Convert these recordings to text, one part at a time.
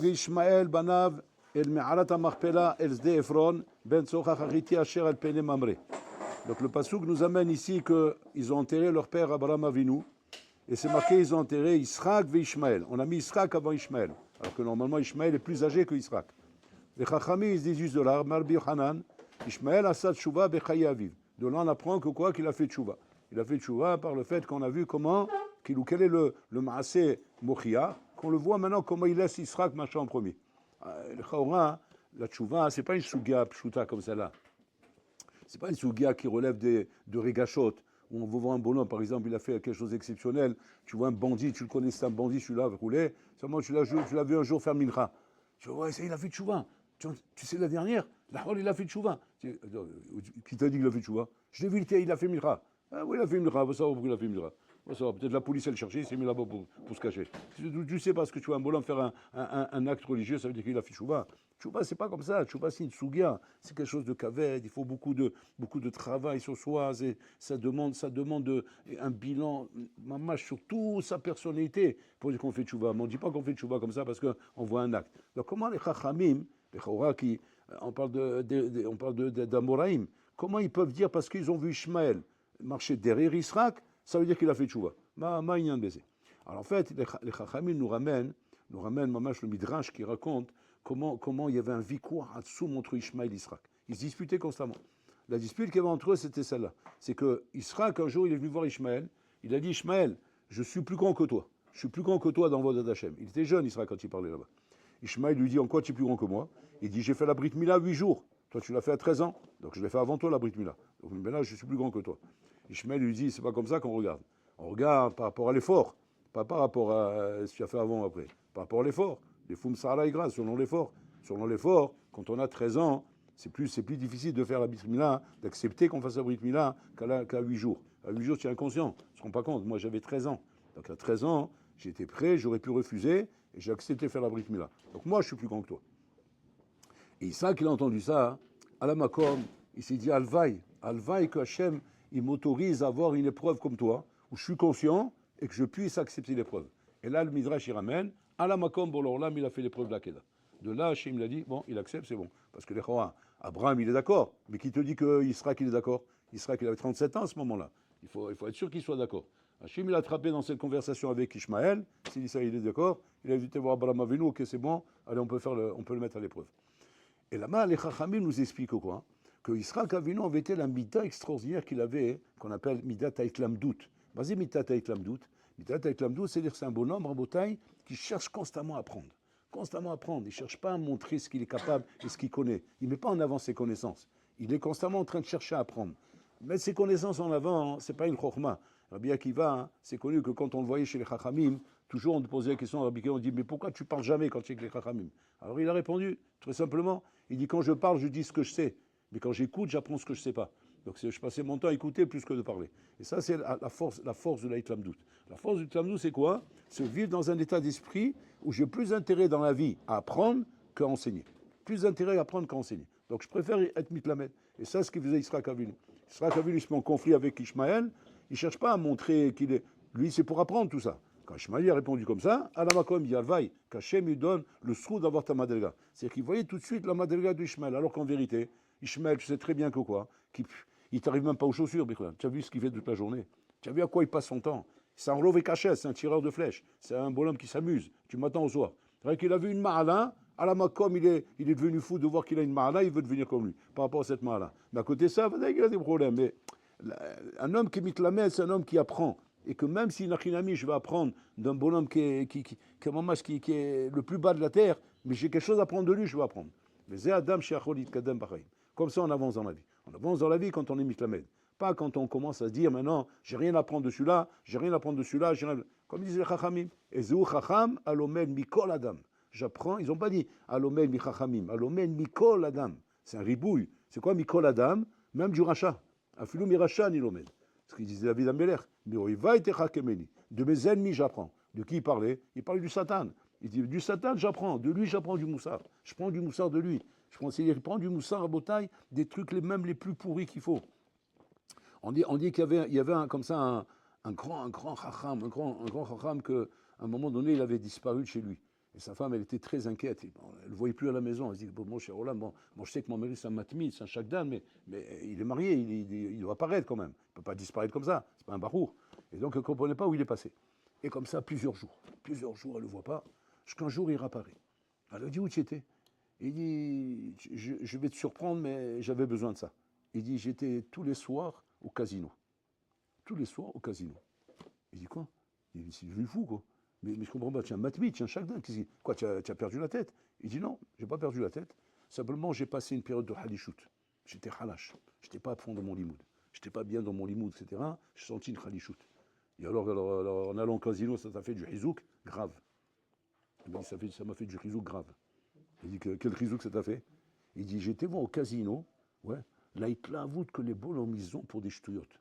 Ishmael banav el me'arat ha'machpelah el sde Ephron ben tzorach hariti asher el pene mamre. Donc le pasuk nous amène ici qu'ils ont enterré leur père Abraham Avinu, et c'est marqué ils ont enterré Israël et Ishmael. On a mis Israël avant Ishmael, alors que normalement Ishmael est plus âgé que Israël. Les Chachamim ils disent juste de là, Marbi Hanan, Ishmael asad tshuva bechaye aviv. De là on apprend que quoi qu'il a fait tshuva. Il a fait tshuva par le fait qu'on a vu comment, quel est le maaseh mochia, qu'on le voit maintenant comment il laisse Israël machin en premier. Le Chaora, la tshuva, c'est pas une sugia pshuta comme celle-là. C'est pas une sugia qui relève de regachot, où on va voir un bonhomme, par exemple, il a fait quelque chose d'exceptionnel, tu vois un bandit, tu le connais, c'est un bandit, celui-là, roulé, seulement tu l'as vu un jour faire mincha. Tu vois, ouais, il a fait tchouva. Tu sais la dernière, il a fait tchouva. Qui t'a dit qu'il a fait tchouva? Je l'ai vu, il a fait mincha. Ah oui, il a fait mincha, on va savoir pourquoi il a fait mincha. Peut-être la police, elle cherchait, il s'est mis là-bas pour se cacher. Tu sais parce que tu vois un bonhomme faire un acte religieux, ça veut dire qu'il a fait tchouva. Tchouva, c'est pas comme ça. Tchouva, c'est une sougia. C'est quelque chose de kaved. Il faut beaucoup de travail sur soi. Ça demande un bilan, mamache, sur toute sa personnalité pour dire qu'on fait tchouva. Mais on ne dit pas qu'on fait tchouva comme ça parce qu'on voit un acte. Donc, comment les chachamim, les chora qui, on parle d'Amoraïm, comment ils peuvent dire parce qu'ils ont vu Ishmaël marcher derrière Israël, ça veut dire qu'il a fait tchouva. Alors en fait, les chachamim nous ramènent mamache le midrash qui raconte comment il y avait un vikouah Hatsoum entre Ishmaël et Israël. Ils se disputaient constamment. La dispute qu'il y avait entre eux, c'était celle-là. C'est que Israël, un jour, il est venu voir Ishmaël. Il a dit, Ishmaël, je suis plus grand que toi. Je suis plus grand que toi dans Vodat Hashem. Il était jeune, Israël, quand il parlait là-bas. Ishmaël lui dit, en quoi tu es plus grand que moi? Il dit, j'ai fait la Brit Mila 8 jours. Toi, tu l'as fait à 13 ans. Donc, je l'ai fait avant toi, la Brit Mila. Donc, maintenant, je suis plus grand que toi. Ishmaël lui dit, c'est pas comme ça qu'on regarde. On regarde par rapport à l'effort. Pas par rapport à ce que tu as fait avant ou après. Par rapport à l'effort. Les Foum Sahara et Gras, selon l'effort. Selon l'effort, quand on a 13 ans, c'est plus difficile de faire la Brit Mila, d'accepter qu'on fasse la Brit Mila qu'à 8 jours. À 8 jours, tu es inconscient. Tu ne te rends pas compte. Moi, j'avais 13 ans. Donc, à 13 ans, j'étais prêt, j'aurais pu refuser, et j'ai accepté de faire la Brit Mila. Donc, moi, je suis plus grand que toi. Et Isaac, il a entendu ça, à la Makom, il s'est dit, Alvaï que Hachem, il m'autorise à avoir une épreuve comme toi, où je suis conscient et que je puisse accepter l'épreuve. Et là, le Midrash, il ramène, à la Makom, Bolorlam, il a fait l'épreuve de la Kedah. De là, Hachem l'a dit, bon, il accepte, c'est bon. Parce que les Chora, Abraham, il est d'accord. Mais qui te dit qu'Israël, il est d'accord? Israël, il avait 37 ans à ce moment-là. Il faut être sûr qu'il soit d'accord. Hachem, il a attrapé dans cette conversation avec Ishmaël. S'il dit ça, il est d'accord. Il a invité voir Abraham Avinu, ok, c'est bon. Allez, on peut le mettre à l'épreuve. Et là-bas, les Chachamim nous expliquent quoi? Que Israël Avinu avait été la mida extraordinaire qu'il avait, qu'on appelle midat haïtlamdout. Vas-y, midat haïtlamdout. Midat haïtlamdout, c'est-à-dire que c'est un bonhomme, Rabotai, qui cherche constamment à apprendre. Constamment à apprendre. Il ne cherche pas à montrer ce qu'il est capable et ce qu'il connaît. Il ne met pas en avant ses connaissances. Il est constamment en train de chercher à apprendre. Mettre ses connaissances en avant, ce n'est pas une chokhma. Rabbi Akiva, c'est connu que quand on le voyait chez les Chachamim, toujours on posait la question à Rabbi Akiva, on dit, mais pourquoi tu parles jamais quand tu es avec les Chachamim? Alors il a répondu, très simplement, il dit, quand je parle, je dis ce que je sais. Mais quand j'écoute, j'apprends ce que je ne sais pas. Donc je passais mon temps à écouter plus que de parler. Et ça, c'est la force de l'Aïtlamdout. La force de l'Aïtlamdout, c'est quoi? C'est vivre dans un état d'esprit où j'ai plus intérêt dans la vie à apprendre qu'à enseigner. Plus intérêt à apprendre qu'à enseigner. Donc je préfère être mitlamed. Et ça, c'est ce qu'il faisait Israël Avinu. Israël Avinu, il se met en conflit avec Ishmaël. Il ne cherche pas à montrer qu'il est... Lui, c'est pour apprendre tout ça. Quand Ishmaël a répondu comme ça, à la makom, il y a vaille, qu'Hachem lui donne le srou d'avoir ta madrega. C'est-à-dire qu'il voyait tout de suite la madrega d'Ishmaël, alors qu'en vérité, Ishmaël, tu sais très bien que quoi, il t'arrive même pas aux chaussures, tu as vu ce qu'il fait toute la journée, tu as vu à quoi il passe son temps. C'est un rové cachet, c'est un tireur de flèches, c'est un bonhomme qui s'amuse, du matin au soir. C'est vrai qu'il a vu une ma'ala, à la makom, il est devenu fou de voir qu'il a une ma'ala, il veut devenir comme lui, par rapport à cette ma'ala. Mais à côté de ça, il a des problèmes. Mais un homme qui mitlamel, c'est un homme qui apprend. Et que même si Nachinami, je vais apprendre d'un bonhomme qui est le plus bas de la terre, mais j'ai quelque chose à apprendre de lui, je vais apprendre. Comme ça, on avance dans la vie. On avance dans la vie quand on est mitlamed. Pas quand on commence à se dire, maintenant, j'ai rien à apprendre de celui-là, j'ai rien à apprendre de celui-là, comme disent les Chachamim. Ezeu Chacham, alomen mikol adam. J'apprends, ils n'ont pas dit alomen mi Chachamim, alomen mikol adam. C'est un ribouille. C'est quoi mikol adam? Même du rachat. Afilou mi rachat ni l'omen. Ce qu'il disait David Améler. De mes ennemis, j'apprends. De qui il parlait? Il parlait du Satan. Il dit, du Satan, j'apprends. De lui, j'apprends du moussard. Je prends du moussard de lui. C'est-à-dire, il prend du moussard à Botaï, des trucs même les plus pourris qu'il faut. On dit qu'il y avait comme ça un grand chacham, un grand chacham qu'à un moment donné, il avait disparu de chez lui. Et sa femme, elle était très inquiète. Elle ne voyait plus à la maison. Elle se dit, bon, mon cher Olam, bon, je sais que mon mari, c'est un matmid, c'est un chakdan, mais il est marié, il doit apparaître quand même. Il ne peut pas disparaître comme ça. C'est pas un barour. Et donc, elle ne comprenait pas où il est passé. Et comme ça, plusieurs jours, elle ne le voit pas. Jusqu'un jour, il réapparaît. Elle a dit, où tu étais? Il dit, je vais te surprendre, mais j'avais besoin de ça. Il dit, j'étais tous les soirs au casino. Tous les soirs au casino. Il dit, quoi? Il dit, c'est devenu fou, quoi. Mais je comprends pas, tu es un matmid, tu es un chakdan. Quoi, tu as perdu la tête? Il dit, non, j'ai pas perdu la tête. Simplement, j'ai passé une période de halichout. J'étais halash. J'étais pas à fond dans mon limoud. J'étais pas bien dans mon limoud, etc. J'ai senti une halichout. Et alors, en allant au casino, ça t'a fait du hizouk grave. Il m'a dit, ça m'a fait du hizouk grave. Il dit, quel hizouk ça t'a fait? Il dit, j'étais voir au casino, ouais, là, il te l'avoue que les bonhommes, ils ont pour des ch'touillottes.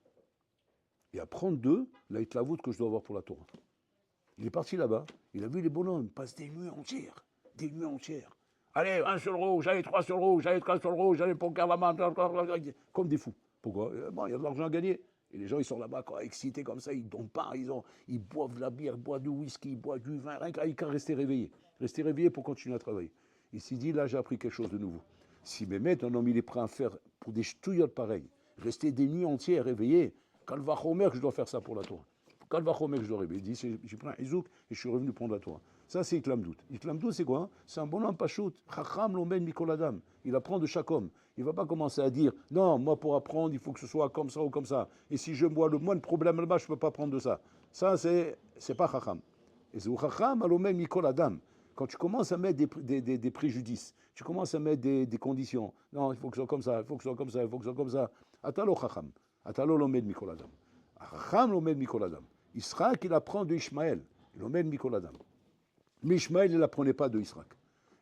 Et à prendre deux, là, il te l'avoue que je dois avoir pour la Torah. Il est parti là-bas, il a vu les bonhommes passer des nuits entières. Des nuits entières. Allez, un sur le rouge, allez, trois sur le rouge, allez, trois sur le rouge, allez, pour Carvaman, comme des fous. Pourquoi? Bon, il y a de l'argent à gagner. Et les gens, ils sont là-bas, quoi, excités comme ça, ils ne dorment pas, ils boivent de la bière, ils boivent du whisky, ils boivent du vin, rien qu'à rester réveillés. Rester réveillés pour continuer à travailler. Il s'est dit, là, j'ai appris quelque chose de nouveau. Si Mehmet, un homme, il est prêt à faire pour des ch'touillottes pareilles, rester des nuits entières réveillés, quand le va que je dois faire ça pour la Torah. Quand va que je dois rêver, il dit, j'ai pris un izouk et je suis revenu prendre la Torah. Ça, c'est Iklam Dout. Iklam Dout, c'est quoi? C'est un bonhomme pachout. Chacham l'omen mikoladam. Il apprend de chaque homme. Il ne va pas commencer à dire, non, moi, pour apprendre, il faut que ce soit comme ça ou comme ça. Et si je vois le moindre problème là-bas, je ne peux pas apprendre de ça. Ça, c'est pas Chacham. Et c'est Chacham l'omen mikoladam. Quand tu commences à mettre des préjudices, tu commences à mettre des conditions. Non, il faut que ce soit comme ça, il faut que ce soit comme ça, il faut que ce soit comme ça. Atalo Chacham. Atalo l'omen mikoladam. Chacham l'omen mikoladam. Israël, il apprend de Ishmaël. Il emmène Mikoladam. Mais Ishmaël, il n'apprenait pas de Israël.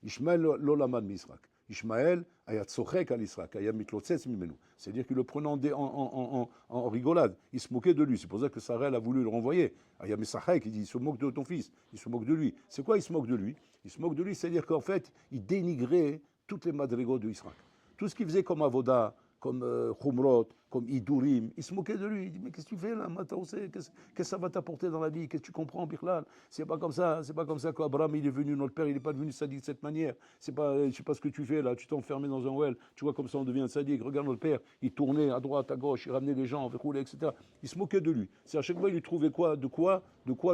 Ishmaël, l'olamad mi Israël. Ishmaël, ayat sochek al Israël, ayat mitlotzes mimenu. C'est-à-dire qu'il le prenait en rigolade. Il se moquait de lui. C'est pour ça que Sarah a voulu le renvoyer. Ayat mesachek, il dit, il se moque de ton fils. Il se moque de lui. C'est quoi, il se moque de lui? Il se moque de lui, c'est-à-dire qu'en fait, il dénigrait toutes les madrigos de Israël. Tout ce qu'il faisait comme avoda, comme Khumrot, comme Idurim. Il se moquait de lui. Il dit, mais qu'est-ce que tu fais là, qu'est-ce que ça va t'apporter dans la vie? Qu'est-ce que tu comprends, Birlal? C'est pas comme ça qu'Abraham, il est venu, notre père, il n'est pas devenu sadique de cette manière. C'est pas, je sais pas ce que tu fais là, tu t'es enfermé dans un well, tu vois comme ça on devient sadique. Regarde notre père, il tournait à droite, à gauche, il ramenait les gens, il roulait, etc. Il se moquait de lui. C'est à chaque fois, il lui trouvait de quoi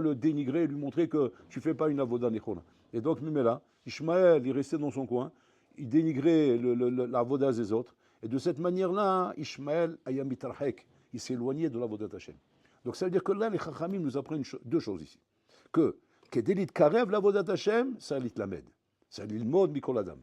le dénigrer, lui montrer que tu fais pas une avoda nechona. Et donc, Mimela, Ishmaël, il restait dans son coin, il dénigrait l'avoda des autres. Et de cette manière-là, Ishmaël ayamitarhek, il s'éloignait de la vodat Hashem. Donc ça veut dire que là, les Chachamim nous apprennent deux choses ici. Que Kedelit karev la vodat Hashem, ça lit lamed. Ça lit le mode mikol adam.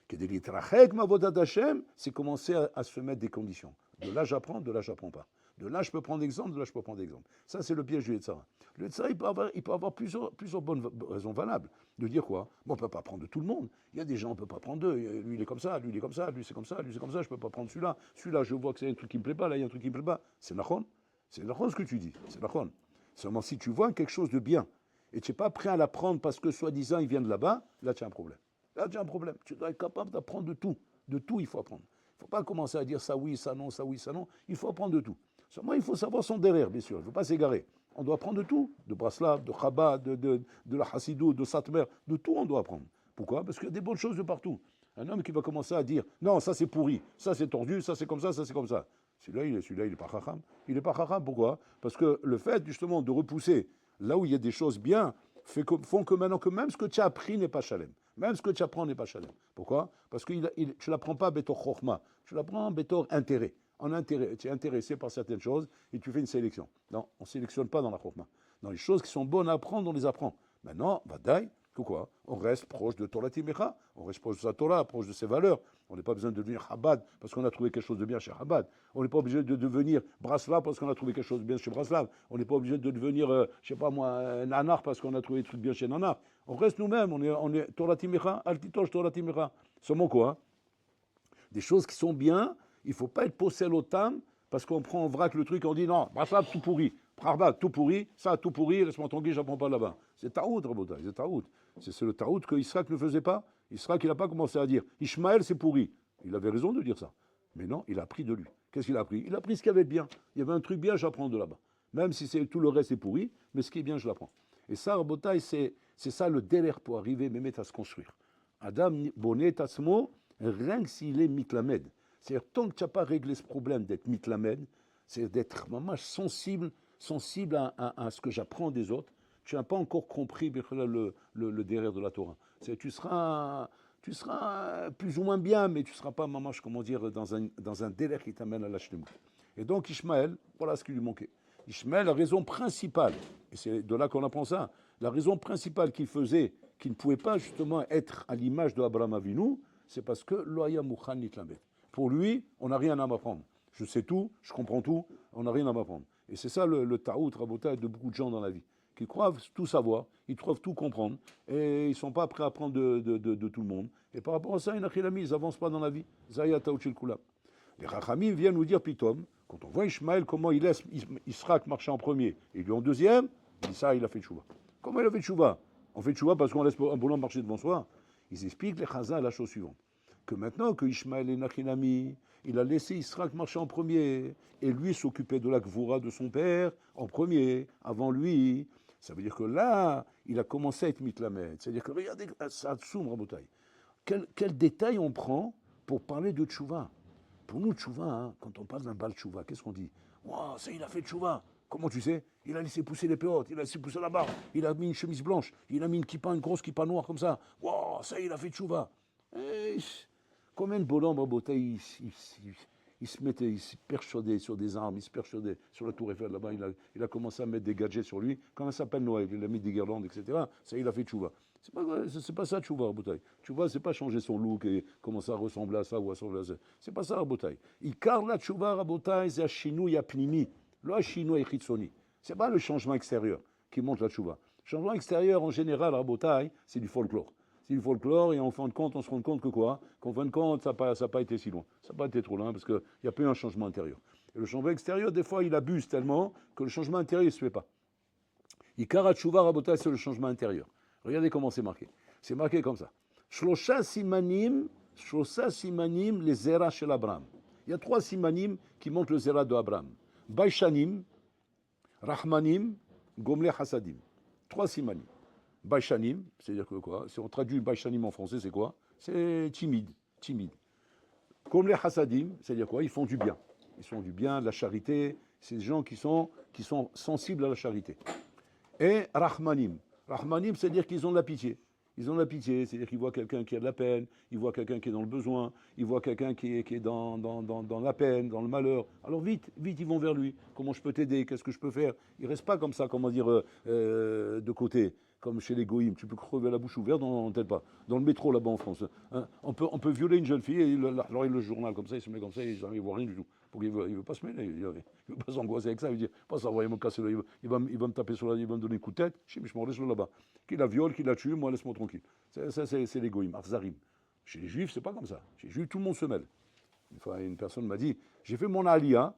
Kedelit rachek ma vodat Hashem, c'est commencer à se mettre des conditions. De là j'apprends, de là j'apprends pas. De là je peux prendre exemple, de là je peux prendre exemple. Ça c'est le piège du Yetzara. Le Yetzara, il peut avoir plusieurs bonnes raisons valables. De dire quoi? Bon, on ne peut pas prendre de tout le monde. Il y a des gens, on ne peut pas prendre d'eux. Lui, il est comme ça, lui, il est comme ça, lui, c'est comme ça, lui, c'est comme ça, je ne peux pas prendre celui-là. Celui-là, je vois que c'est un truc qui ne me plaît pas, là, il y a un truc qui ne me plaît pas. C'est nachon. C'est nachon ce que tu dis. C'est nachon. Seulement, si tu vois quelque chose de bien et tu n'es pas prêt à l'apprendre parce que, soi-disant, il vient de là-bas, là, tu as un problème. Là, tu as un problème. Tu dois être capable d'apprendre de tout. De tout, il faut apprendre. Il ne faut pas commencer à dire ça oui, ça non, ça oui, ça non. Il faut apprendre de tout. Seulement, il faut savoir son derrière, bien sûr. Il ne faut pas s'égarer. On doit apprendre de tout. De Braslav, de Chabad, de la Hassidut, de Satmer. De tout, on doit apprendre. Pourquoi? Parce qu'il y a des bonnes choses de partout. Un homme qui va commencer à dire non, ça c'est pourri, ça c'est tordu, ça c'est comme ça c'est comme ça. Celui-là, il est pas chacham. Il n'est pas chacham. Pourquoi? Parce que le fait, justement, de repousser là où il y a des choses bien, font que maintenant que même ce que tu as appris n'est pas chalem. Même ce que tu apprends n'est pas chalem. Pourquoi? Parce que tu ne l'apprends pas bétor chorma. Tu l'apprends bétor intérêt. En intérêt, tu es intéressé par certaines choses et tu fais une sélection. Non, on ne sélectionne pas dans la chorma. Dans les choses qui sont bonnes à apprendre, on les apprend. Maintenant, vadaï, que quoi? On reste proche de Torah Timecha, on reste proche de sa Torah, proche de ses valeurs. On n'est pas besoin de devenir Chabad parce qu'on a trouvé quelque chose de bien chez Chabad. On n'est pas obligé de devenir Braslav parce qu'on a trouvé quelque chose de bien chez Braslav. On n'est pas obligé de devenir, je sais pas moi, Nanar parce qu'on a trouvé des trucs bien chez Nanar. On reste nous-mêmes, on est Torah Timecha, Altitosh Torah Timecha. Seulement quoi? Des choses qui sont bien, il ne faut pas être possède au tam parce qu'on prend en vrac le truc et on dit non, Braslav tout pourri. Prarbat, tout pourri, ça tout pourri, laisse-moi tranquille, j'apprends pas là-bas. C'est taout, Rabotai, c'est taout. C'est le taout que Israël ne faisait pas. Israël, il n'a pas commencé à dire Ishmaël, c'est pourri. Il avait raison de dire ça. Mais non, il a appris de lui. Qu'est-ce qu'il a appris? Il a appris ce qu'il y avait de bien. Il y avait un truc bien, j'apprends de là-bas. Même si tout le reste est pourri, mais ce qui est bien, je l'apprends. Et ça, Rabotai, c'est C'est ça le derrière pour arriver même à se construire. Adam Bonet Tatsmo, rien que s'il est mitlamed. C'est-à-dire, tant que tu n'as pas réglé ce problème d'être mitlamed, c'est d'être vraiment sensible à ce que j'apprends des autres, tu n'as pas encore compris le derrière de la Torah. Tu seras plus ou moins bien, mais tu ne seras pas, mamash, comment dire, dans un délai qui t'amène à l'Hashlemut. Et donc, Ishmaël, voilà ce qui lui manquait. Ishmaël, la raison principale, et c'est de là qu'on apprend ça, la raison principale qu'il faisait, qu'il ne pouvait pas justement être à l'image de Abraham Avinu, c'est parce que Loaya Mouchan Nitlamet. Pour lui, on n'a rien à m'apprendre. Je sais tout, je comprends tout, on n'a rien à m'apprendre. Et c'est ça le ta'out, rabotage de beaucoup de gens dans la vie, qui croient tout savoir, ils trouvent tout comprendre, et ils ne sont pas prêts à apprendre de tout le monde. Et par rapport à ça, ils n'avancent pas dans la vie. Zaya ta'out shel kulam. Les Rachamim viennent nous dire, Pitom, quand on voit Ishmaël, comment il laisse Israël marcher en premier, et lui en deuxième, il dit ça, il a fait tchouva. Comment il a fait tchouva? On fait tchouva parce qu'on laisse un bonhomme marcher devant soi. Ils expliquent les Chazal la chose suivante, que maintenant que Ishmaël est Nachinami, il a laissé Israël marcher en premier, et lui s'occuper de la Gvoura de son père en premier, avant lui. Ça veut dire que là, il a commencé à être mitlamed. C'est-à-dire que, regardez, ça soum, Rabotai. Quel détail on prend pour parler de tchouva? Pour nous, tchouva, hein, quand on parle d'un bal tchouva, qu'est-ce qu'on dit? Wow, ça, il a fait tchouva. Comment tu sais? Il a laissé pousser les péotes, il a laissé pousser la barbe, il a mis une chemise blanche, il a mis une grosse kippa noire comme ça. Wow, ça, il a fait tchouva. Combien de bonhommes, Rabotai, ils se perchent sur des armes, ils se perchent sur la tour Eiffel, là-bas, il a commencé à mettre des gadgets sur lui. Comment ça s'appelle Noël? Il a mis des guirlandes, etc. Ça, il a fait tchouva. C'est pas ça, tchouva, Rabotai. Tchouva, c'est pas changer son look et commencer à ressembler à ça ou à ressembler à ça. C'est pas ça, Rabotai. Il carre la tchouva, Rabotai, c'est Ashinu Yapnimi. Le Ashinu Echitsoni. C'est pas le changement extérieur qui montre la tchouva. Le changement extérieur, en général, Rabotai, c'est du folklore. C'est du folklore et en fin de compte, on se rend compte que quoi? Qu'en fin de compte, ça n'a pas été si loin. Ça n'a pas été trop loin parce qu'il n'y a pas eu un changement intérieur. Et le changement extérieur, des fois, il abuse tellement que le changement intérieur, il ne se fait pas. Ikara Tchouva Rabotai, c'est le changement intérieur. Regardez comment c'est marqué. C'est marqué comme ça. Shlosha simanim, les zera shel Abraham. Il y a 3 simanim qui montrent le zera de Abraham. Baishanim, Rahmanim, Gomle Hasadim. 3 simanim. Baishanim, c'est-à-dire que quoi? Si on traduit Baishanim en français, c'est quoi? C'est timide. Comme les Hasadim, c'est-à-dire quoi? Ils font du bien. Ils font du bien, de la charité. C'est des gens qui sont sensibles à la charité. Et Rahmanim. Rahmanim, c'est-à-dire qu'ils ont de la pitié. Ils ont de la pitié, c'est-à-dire qu'ils voient quelqu'un qui a de la peine, ils voient quelqu'un qui est dans le besoin, ils voient quelqu'un qui est dans la peine, dans le malheur. Alors vite, ils vont vers lui. Comment je peux t'aider? Qu'est-ce que je peux faire? Ils ne restent pas comme ça, comment dire, de côté, comme chez les goïms. Tu peux crever la bouche ouverte, non, peut-être pas. Dans le métro, là-bas en France. Hein, on peut violer une jeune fille, et alors il le journal comme ça, il se met comme ça, il ne voit rien du tout. Il ne veut pas se mêler, il ne veut pas s'angoisser avec ça, il veut dire, pas savoir, il va me casser le, il va me taper sur la, il va me donner un coup de tête, je m'en laisse là-bas. Qui la viole, qui la tue, moi laisse-moi tranquille. Ça c'est les goïms, Arzarim. Chez les juifs, c'est pas comme ça. Chez les juifs, tout le monde se mêle. Une fois, une personne m'a dit, j'ai fait mon alia,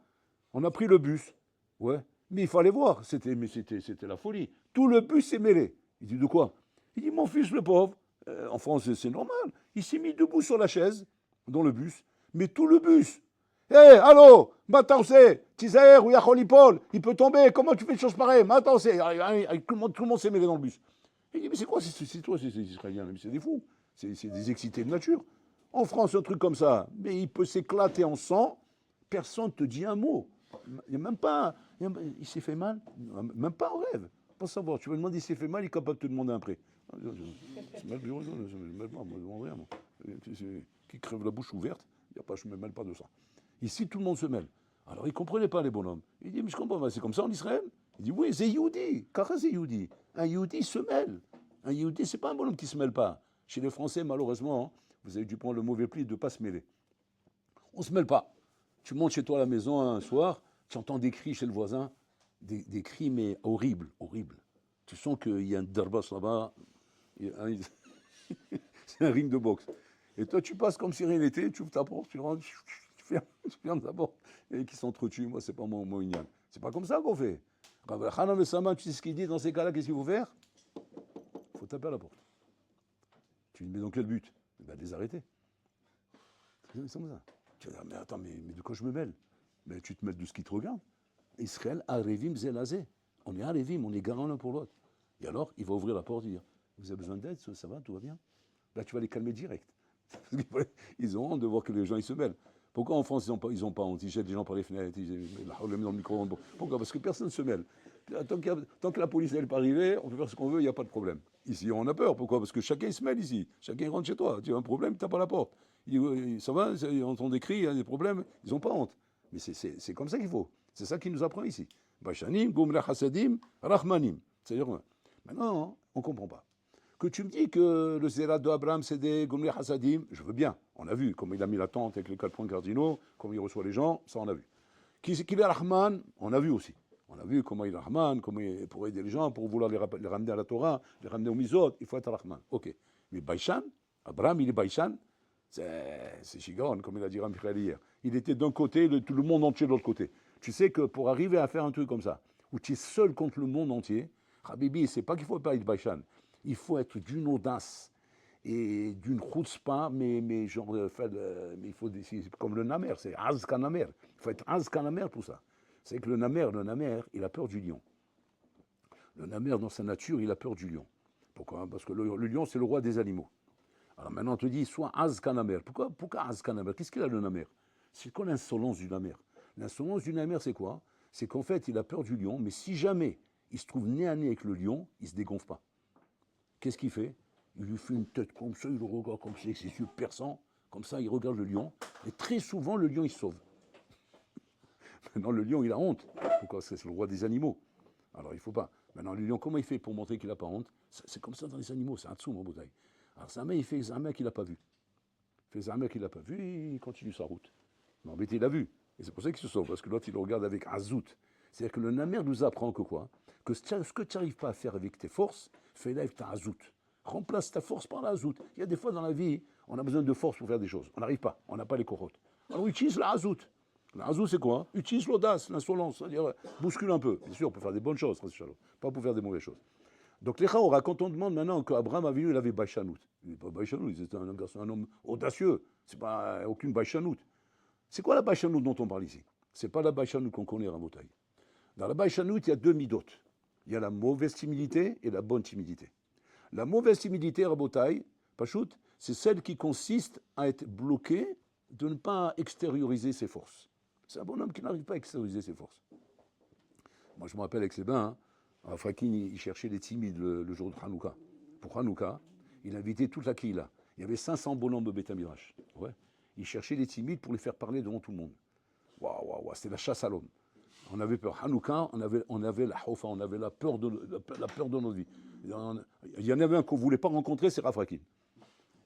on a pris le bus. Ouais, mais il fallait voir, c'était la folie. Tout le bus s'est mêlé. Il dit, de quoi? Il dit, mon fils, le pauvre, en France, c'est normal. Il s'est mis debout sur la chaise, dans le bus, mais tout le bus. Hé, allô, maintenant c'est, Tisaer ou Yacholipol, il peut tomber, comment tu fais une chose pareille? Maintenant c'est, tout le monde s'est mêlé dans le bus. Il dit, mais c'est quoi, c'est toi, c'est Israéliens, mais c'est des fous, c'est des excités de nature. En France, un truc comme ça, mais il peut s'éclater en sang, personne ne te dit un mot. Il n'y a même pas, il s'est fait mal, même pas en rêve. Pas savoir, tu me demandes, il s'est fait mal, il est capable de te demander un prêt. C'est mal bureau, je ne me demande rien, moi. Qui crève la bouche ouverte, je ne me mêle pas de ça. Ici, tout le monde se mêle. Alors, il ne comprenait pas, les bonhommes. Il dit, mais je comprends pas, c'est comme ça en Israël? Il dit, oui, c'est Yehudi. Car c'est Yehudi. Un Yehudi se mêle. Un Yehudi, ce n'est pas un bonhomme qui ne se mêle pas. Chez les Français, malheureusement, vous avez dû prendre le mauvais pli de ne pas se mêler. On ne se mêle pas. Tu montes chez toi à la maison un soir, tu entends des cris chez le voisin, des cris, mais horribles. Tu sens qu'il y a un darbas là-bas, c'est un ring de boxe. Et toi, tu passes comme si rien n'était, tu ouvres ta porte, tu rentres, tu fermes ta porte, et qui s'entretuent. Moi, c'est pas mon ignan. C'est pas comme ça qu'on fait. Hanan le Sama, tu sais ce qu'il dit dans ces cas-là, qu'est-ce qu'il faut faire? Il faut taper à la porte. Tu dis, mais dans quel but? Ben, les arrêter. C'est comme ça. Tu vas dire, mais attends, mais de quoi je me mêle? Mais tu te mêles de ce qui te regarde. Israël, Arevim, Zelazé. On est Arevim, on est garant l'un pour l'autre. Et alors, il va ouvrir la porte et dire, Vous avez besoin d'aide, ça va, tout va bien. Là, tu vas les calmer direct. Ils ont honte de voir que les gens ils se mêlent. Pourquoi en France, ils ont pas honte? Ils jettent des gens par les fenêtres, ils les mettent dans le micro-ondes. Pourquoi? Parce que personne ne se mêle. Tant que la police n'est pas arrivée, on peut faire ce qu'on veut, il n'y a pas de problème. Ici, on a peur. Pourquoi? Parce que chacun se mêle ici. Chacun rentre chez toi. Tu as un problème, tu n'as pas la porte. Il dit, oui, ça va, on entend des cris, il y a des problèmes. Ils n'ont pas honte. Mais c'est comme ça qu'il faut. C'est ça qu'il nous apprend ici. Bachanim, Gomla Hasadim, Rahmanim. C'est-à-dire, maintenant, on ne comprend pas. Que tu me dis que le Zérat d'Abraham, c'est des Gomli Hasadim, je veux bien. On a vu comment il a mis la tente avec les 4 points cardinaux, comment il reçoit les gens, ça on a vu. Qu'il est Rahman, on a vu aussi. On a vu comment il est Rahman, comment il est pour aider les gens, pour vouloir les ramener à la Torah, les ramener au Mizot, il faut être Rahman. Ok. Mais Baïchan, Abraham, il est Baïchan, c'est Shigaron, comme il a dit Ramchal hier. Il était d'un côté, tout le monde entier de l'autre côté. Tu sais que pour arriver à faire un truc comme ça, où tu es seul contre le monde entier, Habibi, c'est pas qu'il faut pas être Baïchan. Il faut être d'une audace et d'une chutzpah, mais genre, mais il faut comme le namer, c'est Az Kanamer. Il faut être Az Kanamer pour ça. C'est que le namer, il a peur du lion. Le namer, dans sa nature, il a peur du lion. Pourquoi? Parce que le lion, c'est le roi des animaux. Alors maintenant, on te dit, sois Az Kanamer. Pourquoi Az Kanamer? Qu'est-ce qu'il a le namer? C'est quoi l'insolence du namer? L'insolence du namer, c'est quoi? C'est qu'en fait, il a peur du lion, mais si jamais il se trouve nez à nez avec le lion, il ne se dégonfle pas. Qu'est-ce qu'il fait? Il lui fait une tête comme ça, il le regarde comme ça, avec ses yeux perçants, comme ça, il regarde le lion, et très souvent, le lion, il se sauve. Maintenant, le lion, il a honte. Pourquoi? C'est le roi des animaux. Alors, il ne faut pas. Maintenant, le lion, comment il fait pour montrer qu'il n'a pas honte? C'est comme ça dans les animaux, c'est un dessous, mon bouteille. Alors, Zama, il fait Zama qu'il n'a pas vu. Il fait Zama qu'il n'a pas vu, et il continue sa route. Mais en vérité, il a vu. Et c'est pour ça qu'il se sauve, parce que l'autre, il le regarde avec Azout. C'est-à-dire que le Namer nous apprend que quoi? Que ce que tu n'arrives pas à faire avec tes forces, fais-le avec ta Azout. Remplace ta force par la Azout. Il y a des fois dans la vie, on a besoin de force pour faire des choses. On n'arrive pas, on n'a pas les corottes. Alors utilise la Azout. La Azout, c'est quoi? Utilise l'audace, l'insolence, c'est-à-dire bouscule un peu. Bien sûr, pour faire des bonnes choses, pas pour faire des mauvaises choses. Donc les Chaora, quand on demande maintenant qu'Abraham a venu, il avait Baïchanout. Il n'est pas Baïchanout, c'était un garçon, un homme audacieux. C'est pas aucune Baïchanout. C'est quoi la Baïchanout dont on parle ici? C'est pas la Baïchanout qu'on connaît à Rabotaï. Dans la Baïchanout, il y a deux midotes. Il y a la mauvaise timidité et la bonne timidité. La mauvaise timidité, Rabotaï, Pachout, c'est celle qui consiste à être bloqué, de ne pas extérioriser ses forces. C'est un bonhomme qui n'arrive pas à extérioriser ses forces. Moi, je me rappelle avec ses bains, hein, Frakin, il cherchait les timides le jour de Hanouka. Pour Hanouka, il invitait toute la Kihila. Il y avait 500 bonhommes de Beth Midrash. Ouais. Il cherchait les timides pour les faire parler devant tout le monde. Waouh, c'était la chasse à l'homme. On avait peur. Hanouka, on avait la haufa, on avait la peur de notre vie. Il y en avait un qu'on ne voulait pas rencontrer, c'est Rafrakin.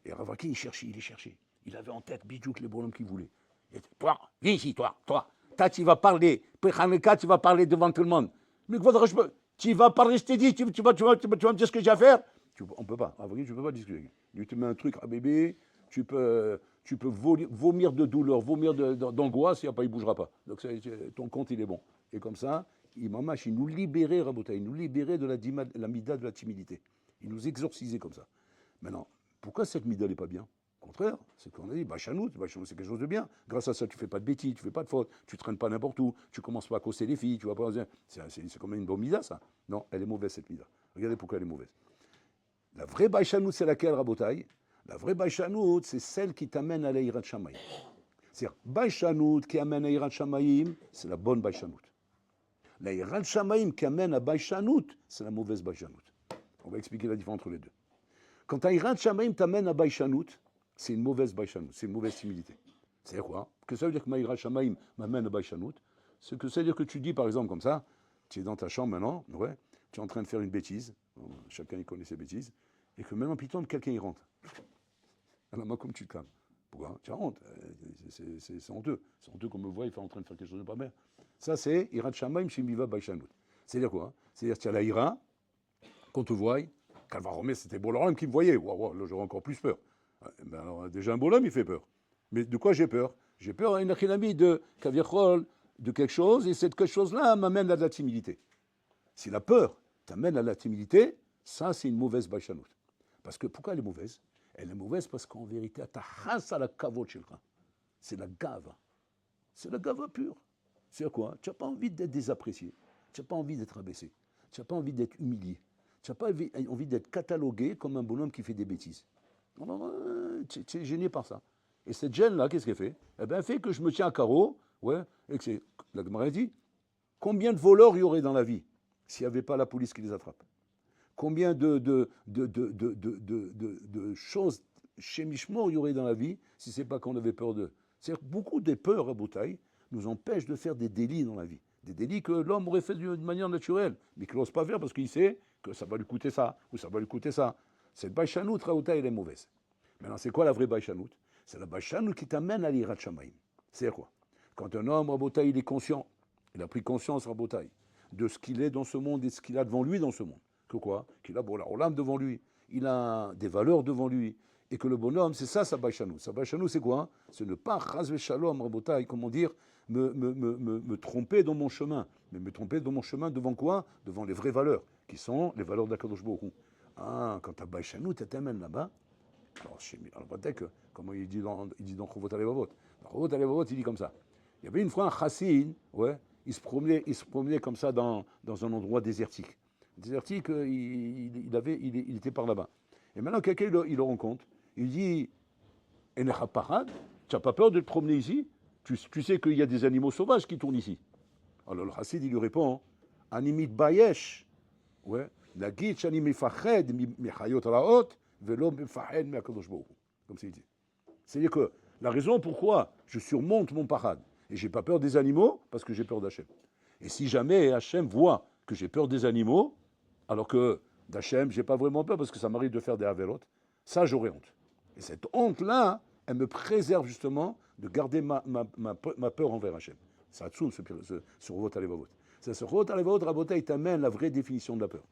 Et Rafrakin, il cherchait. Il avait en tête Bidjouk les bonhommes qu'il voulait. Toi, viens ici, toi. Toi, tu vas parler. Puis Hanouka, tu vas parler devant tout le monde. Mais tu vas parler, je t'ai dit, tu vas me dire ce que j'ai à faire. On ne peut pas. Rafrakin, tu ne peux pas discuter. Lui, tu mets un truc à bébé, tu peux vomir de douleur, vomir d'angoisse, il ne bougera pas. Donc ton compte, il est bon. Et comme ça, il nous libérait, Rabotai, il nous libérait de la mida de la timidité. Il nous exorcisait comme ça. Maintenant, pourquoi cette mida n'est pas bien? Au contraire, c'est qu'on a dit, Bachanout, c'est quelque chose de bien. Grâce à ça, tu ne fais pas de bêtises, tu ne fais pas de fautes, tu ne traînes pas n'importe où, tu ne commences pas à causer les filles, tu vas pas. C'est comme une bonne mida, ça. Non, elle est mauvaise, cette mida. Regardez pourquoi elle est mauvaise. La vraie Baïchanout, c'est laquelle, Rabotai? La vraie Baïchanout, c'est celle qui t'amène à l'Eirat Shamayim. C'est-à-dire, Baïchanout qui amène à l'Eirat Shamayim, c'est la bonne Baïchanout. L'Eirat Shamayim qui amène à Baïchanout, c'est la mauvaise Baïchanout. On va expliquer la différence entre les deux. Quand l'Eirat Shamayim t'amène à Baïchanout, c'est une mauvaise Baïchanout, c'est une mauvaise timidité. C'est-à-dire quoi? Que ça veut dire que l'Eirat Shamayim m'amène à Baïchanout? C'est que ça veut dire que tu dis, par exemple, comme ça, tu es dans ta chambre maintenant, ouais, tu es en train de faire une bêtise, chacun y connaît ses bêtises, et que maintenant, putain, quelqu'un y rentre. Alors moi, comme tu te calmes. Pourquoi? Tu as honte. C'est honteux. C'est honteux qu'on me voie en train de faire quelque chose de pas bien. Ça, c'est Irat Shamaim Shemiva Baïchanout. C'est-à-dire quoi? C'est-à-dire que tu as la ira, qu'on te voie, Calvaromé, c'était Bolorem qui me voyait. Waouh, là, j'aurais encore plus peur. Ben alors, déjà, un bolhomme, il fait peur. Mais de quoi j'ai peur? J'ai peur à une achinami de Kaviachol, de quelque chose, et cette quelque chose-là m'amène à de la timidité. Si la peur t'amène à la timidité, ça, c'est une mauvaise Baïchanout. Parce que, pourquoi elle est mauvaise? Elle est mauvaise parce qu'en vérité, à la kavod shilcha. C'est la gava. C'est la gava pure. C'est quoi? Tu n'as pas envie d'être désapprécié. Tu n'as pas envie d'être abaissé. Tu n'as pas envie d'être humilié. Tu n'as pas envie d'être catalogué comme un bonhomme qui fait des bêtises. Alors, tu es gêné par ça. Et cette gêne-là, qu'est-ce qu'elle fait? Eh bien, elle fait que je me tiens à carreau, ouais, et que la Gemara dit, combien de voleurs il y aurait dans la vie s'il n'y avait pas la police qui les attrape? Combien de choses chez Mishmor il y aurait dans la vie si ce n'est pas qu'on avait peur d'eux? C'est-à-dire que beaucoup des peurs à Boutaï nous empêchent de faire des délits dans la vie. Des délits que l'homme aurait fait d'une manière naturelle, mais qu'il n'ose pas faire parce qu'il sait que ça va lui coûter ça, ou ça va lui coûter ça. Cette baïchanout, Raouta, elle est mauvaise. Maintenant, c'est quoi la vraie baïchanout? C'est la baïchanout qui t'amène à l'Irat Shamaïm. C'est quoi? Quand un homme, Rabotaï, il est conscient, il a pris conscience, Rabotaï, de ce qu'il est dans ce monde et ce qu'il a devant lui dans ce monde. Que quoi? Qu'il a la Olam devant lui, il a des valeurs devant lui, et que le bonhomme, c'est ça sa baïchanout. Sa baïchanout, c'est quoi? C'est ne pas, Chazve Shalom, Rabotaï, comment dire, me tromper dans mon chemin. Mais me tromper dans mon chemin devant quoi? Devant les vraies valeurs, qui sont les valeurs d'Akadosh Baruch Hu. Ah, quand ta baïchanout, elle t'amène là-bas. Alors, peut-être comment il dit dans Chovot Alevavot. Dans Chovot Alevavot, il dit comme ça. Il y avait une fois un chassid, ouais, il se promenait comme ça dans un endroit désertique. Désertique, il était par là-bas. Et maintenant, quelqu'un, il le rencontre. Il dit, Enecha Parad, tu n'as pas peur de te promener ici? Tu sais qu'il y a des animaux sauvages qui tournent ici. Alors le chassid, il lui répond, Animit Bayesh, ouais, la gitch ani mifached mi chayot raot, velo mifached mi akadosh baruch hu. Comme c'est dit. C'est-à-dire que la raison pourquoi je surmonte mon parade, et j'ai pas peur des animaux, parce que j'ai peur d'Hachem. Et si jamais Hachem voit que j'ai peur des animaux, alors que d'Hachem, j'ai pas vraiment peur, parce que ça m'arrive de faire des avérotes, ça j'aurais honte. Et cette honte-là, elle me préserve justement de garder ma peur envers Hachem. Ça tsoum ce Revot Alevavot. Ce Revot Alevavot, Rabotai, il t'amène la vraie définition de la peur.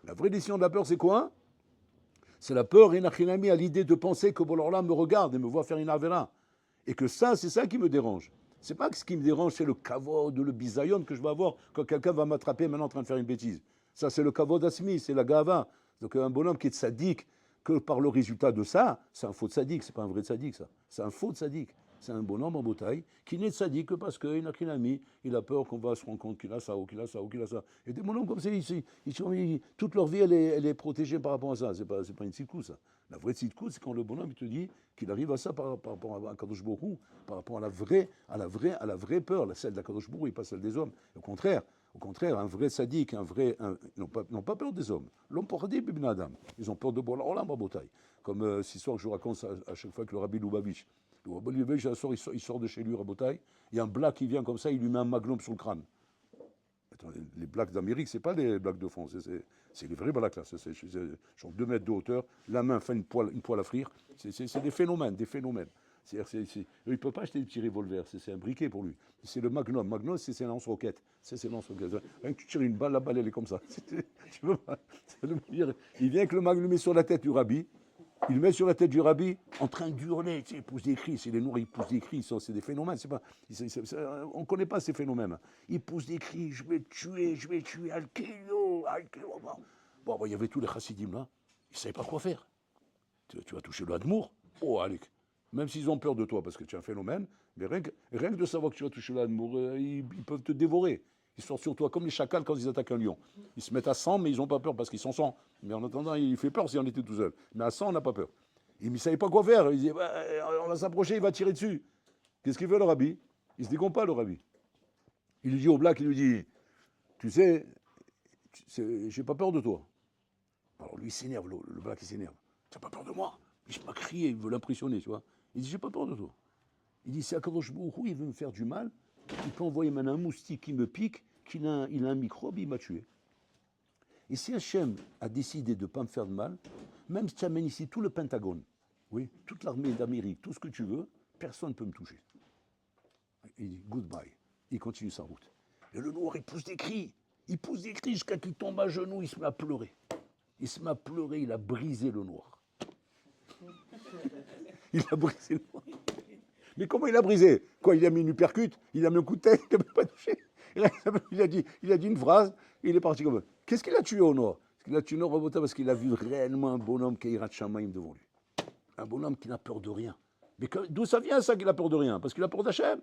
La vraie définition de la peur, c'est quoi? C'est la peur, Enachinami, à l'idée de penser que Bolorla me regarde et me voit faire une avera. Et que ça, c'est ça qui me dérange. C'est pas que ce qui me dérange, c'est le kavod, le bisayon que je vais avoir quand quelqu'un va m'attraper maintenant en train de faire une bêtise. Ça, c'est le kavod asmi, c'est la gava. Donc un bonhomme qui est sadique, que par le résultat de ça, c'est un faux sadique, c'est pas un vrai sadique, ça. C'est un faux sadique. C'est un bonhomme en bouteille qui n'est sadique que parce qu'il n'a qu'un ami, il a peur qu'on va se rendre compte qu'il a ça, ou qu'il a ça, ou qu'il a ça. Et des bonhommes comme ça, toute leur vie, elle est protégée par rapport à ça. C'est pas une tzidkou, ça. La vraie tzidkou, c'est quand le bonhomme il te dit qu'il arrive à ça par rapport à Kadosh Baruch Hu, par rapport à la vraie peur, celle d'Akadosh Baruch Hu et pas celle des hommes. Au contraire, un vrai sadique, ils n'ont pas peur des hommes. L'homme pour dire Ibn Adam. Ils ont peur de Bola Olam Rabotai. Comme cette histoire que je raconte à chaque fois que le Rabbi Lubavitch. Le Rabbi Lubavitch, il sort de chez lui, Rabotai. Il y a un black qui vient comme ça, il lui met un magnum sur le crâne. Attends, les blacks d'Amérique, c'est pas les blacks de France, c'est les vrais blacks là. C'est genre 2 mètres de hauteur, la main fait une poêle à frire. C'est des phénomènes. Eux, il ne peut pas acheter des petits revolvers, c'est un briquet pour lui. C'est le Magnum. Magnum, c'est un lance-roquette. C'est lance-roquette. Rien que tu tires une balle, la balle, elle est comme ça. Tu peux pas. Il vient avec le Magnum sur la tête du rabbi. Il le met sur la tête du rabbi en train d'hurler. Tu sais, il pousse des cris. C'est les Noirs, ils poussent des cris. C'est des phénomènes. On ne connaît pas ces phénomènes. Ils poussent des cris. Je vais tuer. Al-Kilo. Bon, il y avait tous les chassidim là. Ils ne savaient pas quoi faire. Tu vas toucher le Hadmour. Oh, allez. Même s'ils ont peur de toi parce que tu es un phénomène, mais rien que de savoir que tu vas toucher l'Admour, ils peuvent te dévorer. Ils sortent sur toi comme les chacals quand ils attaquent un lion. Ils se mettent à 100, mais ils n'ont pas peur parce qu'ils sont 100. Mais en attendant, il fait peur si on était tout seul. Mais à 100, on n'a pas peur. Ils ne savaient pas quoi faire. Ils disaient, on va s'approcher, il va tirer dessus. Qu'est-ce qu'il veut le rabbi? Il ne se décompte pas, le rabbi. Il lui dit au black, il lui dit, tu sais, j'ai pas peur de toi. Alors lui, il s'énerve, le black, il s'énerve. Tu n'as pas peur de moi? Il m'a crié, il veut l'impressionner, tu vois. Il dit, j'ai pas peur de toi. Il dit, c'est Akadosh Baruch Hu, il veut me faire du mal. Il peut envoyer maintenant un moustique qui me pique, il a un microbe, il m'a tué. Et si Hachem a décidé de ne pas me faire de mal, même si tu amènes ici tout le Pentagone, oui, toute l'armée d'Amérique, tout ce que tu veux, personne ne peut me toucher. Il dit, goodbye. Il continue sa route. Et le noir, il pousse des cris jusqu'à qu'il tombe à genoux, il se met à pleurer. Il a brisé le noir. Il a brisé le noir. Mais comment il a brisé? Quoi, il a mis une uppercut? Il a mis un coup de tête? Il n'a même pas touché. Il a dit une phrase, et il est parti comme ça. Qu'est-ce qu'il a tué au nord? Il a tué au nord parce qu'il a vu réellement un bonhomme qui a Yirat Shamayim devant lui. Un bonhomme qui n'a peur de rien. Mais d'où ça vient ça qu'il a peur de rien? Parce qu'il a peur d'Hachem.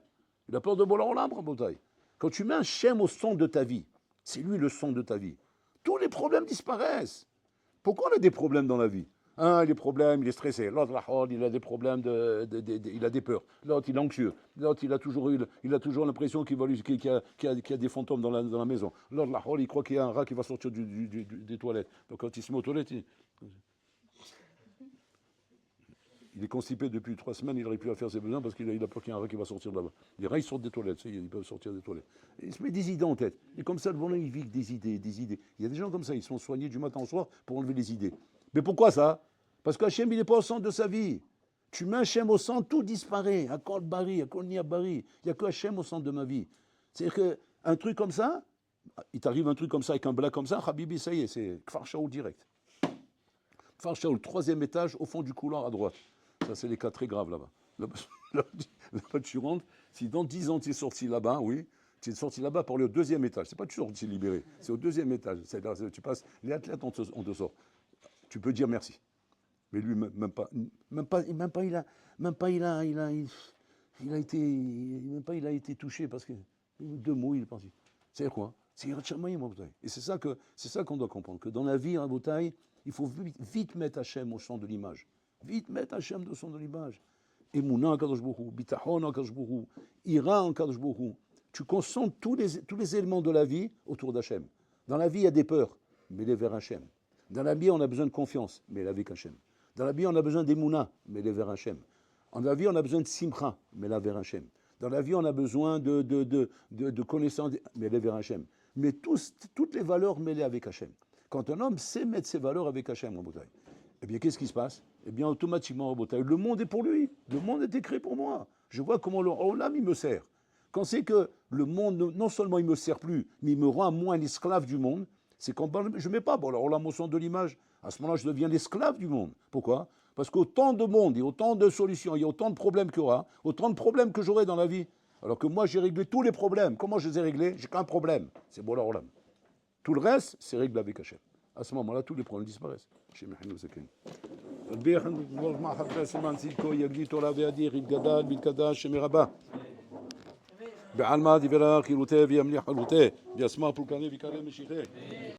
Il a peur de Bola Olam, Rabotai. Quand tu mets un Shem au son de ta vie, c'est lui le son de ta vie. Tous les problèmes disparaissent. Pourquoi on a des problèmes dans la vie? Un, il a des problèmes, il est stressé. L'autre, il a des problèmes, il a des peurs. L'autre, il est anxieux. L'autre, il a toujours l'impression qu'il y a des fantômes dans la maison. L'autre, il croit qu'il y a un rat qui va sortir des toilettes. Donc quand il se met aux toilettes, il est constipé depuis 3 semaines, il n'arrive plus à faire ses besoins parce qu'il a peur qu'il y a un rat qui va sortir de là-bas. Les rats, ils sortent des toilettes, ils peuvent sortir des toilettes. Et il se met des idées en tête. Et comme ça, le bonhomme, il vit des idées, des idées. Il y a des gens comme ça, ils sont soignés du matin au soir pour enlever les idées. Mais pourquoi ça? Parce qu'Hachem, il n'est pas au centre de sa vie. Tu mets Hachem au centre, tout disparaît. Akol Bari, Akol Niabari. Il n'y a que Hachem au centre de ma vie. C'est-à-dire qu'un truc comme ça, il t'arrive un truc comme ça avec un blague comme ça, Habibi, ça y est, c'est Kfar Shaoul direct. Kfar Shaoul, 3e étage, au fond du couloir à droite. Ça, c'est les cas très graves là-bas. Là-bas, tu rentres, si dans 10 ans tu es sorti là-bas, oui, tu es sorti là-bas pour aller au 2e étage. C'est pas tu sorti libéré, c'est au 2e étage. Tu passes, les athlètes, on te sort. Tu peux dire merci. Mais lui, même pas, il a été touché parce que 2 mots, il est parti. C'est quoi? C'est Yirat Shamayim, et c'est ça qu'on doit comprendre, que dans la vie, à Rabotai, il faut vite mettre Hachem au champ de l'image. Vite mettre Hachem au champ de l'image. Emouna en Kadosh Baruch Hu, Bitachon en Kadosh Baruch Hu, Ira en Kadosh Baruch Hu. Tu concentres tous les éléments de la vie autour d'Hachem. Dans la vie, il y a des peurs, mais les vers Hachem. Dans la vie, on a besoin de confiance, mais la vie Hachem. Dans la vie, on a besoin d'Emouna, mais les vers Hachem. Dans la vie, on a besoin de Simcha, mais la vers Hachem. Dans la vie, on a besoin de connaissance, mais les vers Hachem. Mais toutes les valeurs mêlées avec Hachem. Quand un homme sait mettre ses valeurs avec Hachem, eh bien, qu'est-ce qui se passe? Eh bien, automatiquement, le monde est pour lui. Le monde est créé pour moi. Je vois comment le Olam, il me sert. Quand c'est que le monde, non seulement il ne me sert plus, mais il me rend moins l'esclave du monde, c'est quand je ne mets pas le Olam au centre de l'image. À ce moment-là, je deviens l'esclave du monde. Pourquoi? Parce qu'autant de monde, il y a autant de solutions, il y a autant de problèmes qu'il y aura, autant de problèmes que j'aurai dans la vie. Alors que moi, j'ai réglé tous les problèmes. Comment je les ai réglés? J'ai qu'un problème. C'est bon, Olam. Tout le reste, c'est réglé avec Hachem. À ce moment-là, tous les problèmes disparaissent. Chez Mehanou Zaken. בעלמא דברה חירותי וימליך חלותי וישמח פולקני ויקרא משיחי